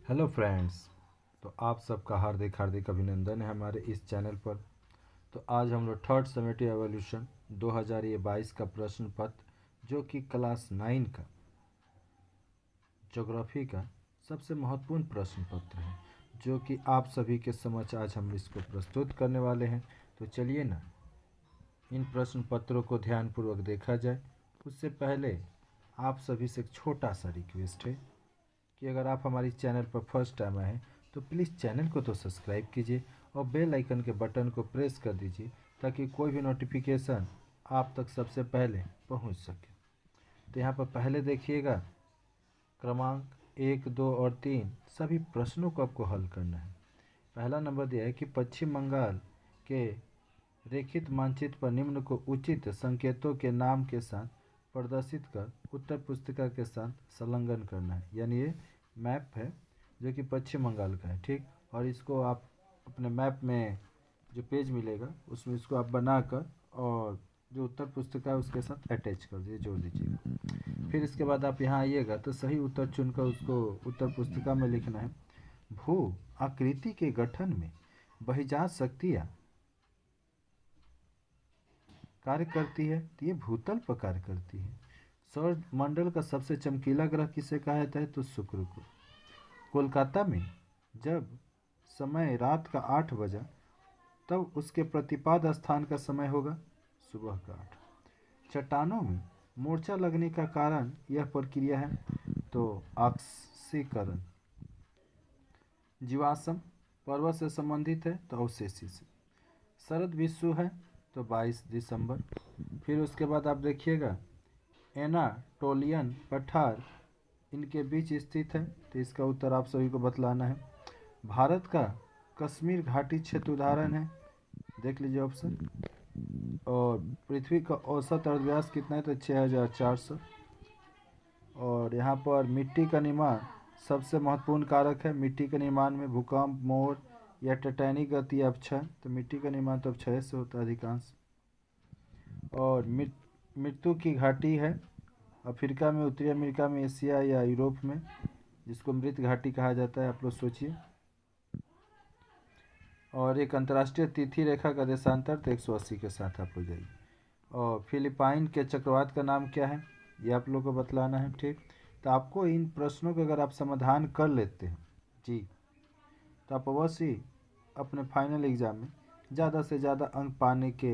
Hello friends. तो आप सबका हार्दिक हार्दिक अभिनंदन है हमारे इस चैनल पर। तो आज हम लोग थर्ड समेटिव एवोल्यूशन 2022 का प्रश्न पत्र जो कि क्लास 9 का ज्योग्राफी का सबसे महत्वपूर्ण प्रश्न पत्र है, जो कि आप सभी के समक्ष आज हम इसको प्रस्तुत करने वाले हैं। तो चलिए ना इन प्रश्न पत्रों को ध्यानपूर्वक देखा जाए। उससे पहले आप सभी से एक छोटा सा रिक्वेस्ट है कि अगर आप हमारी चैनल पर फर्स्ट टाइम आए हैं तो प्लीज़ चैनल को तो सब्सक्राइब कीजिए और बेल आइकन के बटन को प्रेस कर दीजिए ताकि कोई भी नोटिफिकेशन आप तक सबसे पहले पहुंच सके। तो यहाँ पर पहले देखिएगा, क्रमांक 1, 2 और 3 सभी प्रश्नों को आपको हल करना है। पहला नंबर दिया है कि पश्चिम बंगाल के रेखित मानचित्र पर निम्न को उचित संकेतों के नाम के साथ प्रदर्शित कर उत्तर पुस्तिका के साथ संलग्न करना है। यानी ये मैप है जो कि पश्चिम बंगाल का है, ठीक। और इसको आप अपने मैप में जो पेज मिलेगा उसमें इसको आप बनाकर और जो उत्तर पुस्तिका है उसके साथ अटैच कर दीजिए, जोड़ दीजिएगा। फिर इसके बाद आप यहाँ आइएगा तो सही उत्तर चुनकर उसको उत्तर पुस्तिका में लिखना है। भू आकृति के गठन में बहिर्जात शक्तियाँ कार्य करती है, तो ये भूतल पर कार्य करती है। सौर मंडल का सबसे चमकीला ग्रह किसे कहा जाता है, तो शुक्र को। कोलकाता में जब समय रात का 8 बजा तब उसके प्रतिपाद स्थान का समय होगा सुबह का 8। चट्टानों में मोर्चा लगने का कारण यह प्रक्रिया है, तो ऑक्सीकरण। जीवाश्म पर्वत से संबंधित है, तो अवशेषी से। शरद विषुव है, तो 22 दिसंबर। फिर उसके बाद आप देखिएगा, एनाटोलियन पठार इनके बीच स्थित है, तो इसका उत्तर आप सभी को बतलाना है। भारत का कश्मीर घाटी क्षेत्र उदाहरण है, देख लीजिए ऑप्शन। और पृथ्वी का औसत अर्धव्यास कितना है, तो 6400। और यहाँ पर मिट्टी का निर्माण सबसे महत्वपूर्ण कारक है। मिट्टी के निर्माण में भूकंप, मोर या टाइटैनिक गति या अपक्षय, तो मिट्टी का निर्माण तो अपक्षय से होता है अधिकांश। और मृत्यु की घाटी है अफ्रीका में, उत्तरी अमेरिका में, एशिया या यूरोप में, जिसको मृत घाटी कहा जाता है, आप लोग सोचिए। और एक अंतर्राष्ट्रीय तिथि रेखा का देशांतर तो 180 के साथ आप हो जाइए। और फिलिपाइन के चक्रवात का नाम क्या है, ये आप लोग को बतलाना है, ठीक। तो आपको इन प्रश्नों का अगर आप समाधान कर लेते हैं जी, तो आप अवश्य ही अपने फाइनल एग्ज़ाम में ज़्यादा से ज़्यादा अंक पाने के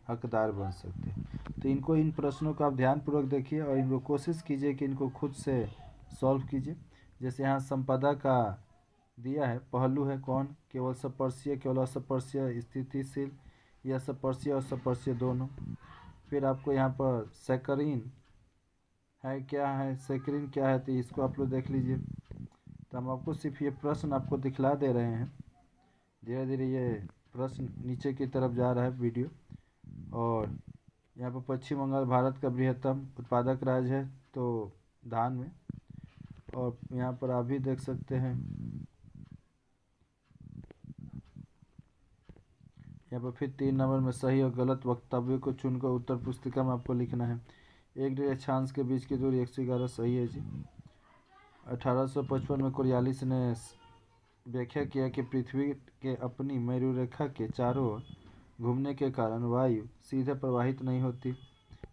हकदार बन सकते हैं। तो इनको इन प्रश्नों को आप ध्यानपूर्वक देखिए और इनको कोशिश कीजिए कि इनको खुद से सॉल्व कीजिए। जैसे यहाँ संपदा का दिया है, पहलू है कौन, केवल सपर्शीय, केवल असपर्शीय, स्थितिशील या सपर्शीय और सपर्शीय दोनों। फिर आपको यहाँ पर सैकरीन है, क्या है सैकरीन क्या है, तो इसको आप लोग देख लीजिए। तो हम आपको सिर्फ ये प्रश्न आपको दिखला दे रहे हैं, धीरे धीरे ये प्रश्न नीचे की तरफ जा रहा है वीडियो। और यहाँ पर पश्चिम बंगाल भारत का बृहत्तम उत्पादक राज्य है, तो धान में। और यहाँ पर आप भी देख सकते हैं, यहाँ पर फिर 3 नंबर में सही और गलत वक्तव्य को चुनकर उत्तर पुस्तिका में आपको लिखना है। 1 अक्षांश के बीच की दूरी 111 सही है जी। 1855 में कोरियालिस ने व्याख्या किया कि पृथ्वी के अपनी मयूरेखा के चारों ओर घूमने के कारण वायु सीधे प्रवाहित नहीं होती।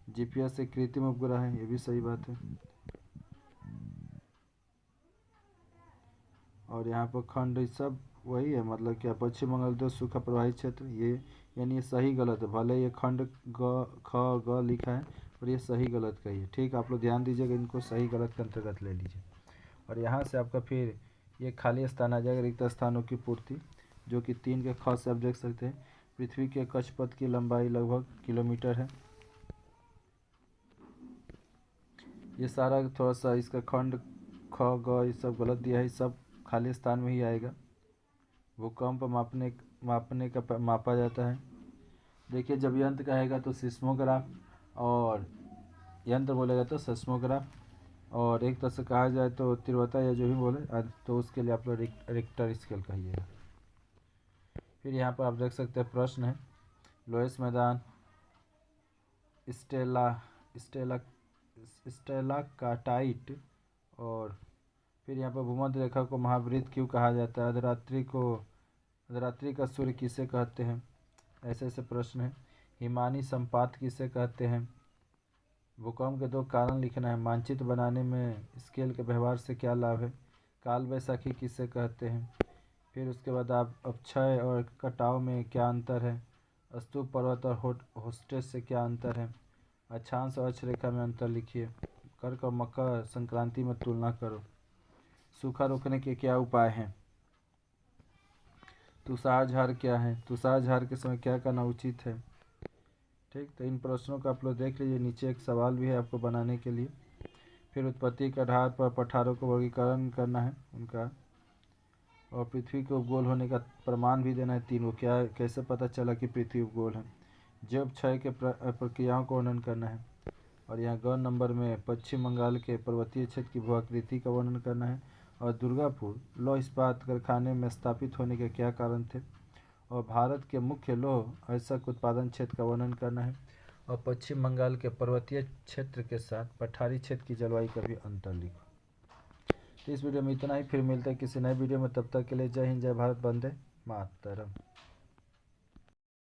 जीपीएस एक कृत्रिम उपग्रह है, ये भी सही बात है। और यहाँ पर खंड सब वही है, मतलब क्या, पश्चिम बंगाल तो सूखा प्रभावित क्षेत्र, ये यानी ये सही गलत है। भले ये खंड ग ख ग लिखा है और ये सही गलत का ही है, ठीक। आप लोग ध्यान दीजिएगा, इनको सही गलत के अंतर्गत ले लीजिए। और यहाँ से आपका फिर ये खाली स्थान आ जाएगा, रिक्त स्थानों की पूर्ति, जो कि 3 के ख से आप देख सकते हैं। पृथ्वी के कक्षपथ की लंबाई लगभग किलोमीटर है। ये सारा थोड़ा सा इसका खंड ख ग ये सब गलत दिया है, सब खाली स्थान में ही आएगा। भूकंप मापने का मापा जाता है। देखिए, जब यंत्र कहेगा तो सिस्मोग्राफ, और यंत्र बोलेगा तो सेस्मोग्राफ, और एक तरह से कहा जाए तो तीव्रता या जो भी बोले तो उसके लिए आप लोग रिक्टर स्केल कहिएगा। फिर यहाँ पर आप देख सकते हैं प्रश्न है, लोएस मैदान स्टेला स्टेला स्टेलाकाटाइट और फिर यहाँ पर भूमध्य रेखा को महावृत्त क्यों कहा जाता है, अर्धरात्रि का सूर्य किसे कहते हैं, ऐसे ऐसे प्रश्न हैं। हिमानी संपात किसे कहते हैं, भूकंप के 2 कारण लिखना है। मानचित्र बनाने में स्केल के व्यवहार से क्या लाभ है, काल वैसाखी किसे कहते हैं। फिर उसके बाद आप अपक्षय और कटाव में क्या अंतर है, स्तूप पर्वत और होस्टेस से क्या अंतर है, अक्षांश और अक्षरेखा में अंतर लिखिए। कर्क और मकर संक्रांति में तुलना करो। सूखा रोकने के क्या उपाय हैं, तुषार झार क्या है, तुषार झार के समय क्या करना उचित है। ठीक, तो इन प्रश्नों को आप लोग देख लीजिए। नीचे एक सवाल भी है आपको बनाने के लिए। फिर उत्पत्ति के आधार पर पठारों को वर्गीकरण करना है उनका, और पृथ्वी के उपगोल होने का प्रमाण भी देना है 3। वो क्या, कैसे पता चला कि पृथ्वी उपगोल है। जैव क्षय के प्रक्रियाओं को वर्णन करना है। और यहाँ ग नंबर में पश्चिम बंगाल के पर्वतीय क्षेत्र की भूआकृति का वर्णन करना है। और दुर्गापुर लौह इस्पात कारखाने में स्थापित होने के क्या कारण थे। और भारत के मुख्य लौह अयस्क उत्पादन क्षेत्र का वर्णन करना है। और पश्चिम बंगाल के पर्वतीय क्षेत्र के साथ पठारी क्षेत्र की जलवायु का भी अंतर लिखो। तो इस वीडियो में इतना ही, फिर मिलते हैं किसी नए वीडियो में। तब तक के लिए जय हिंद, जय भारत, वंदे मातरम।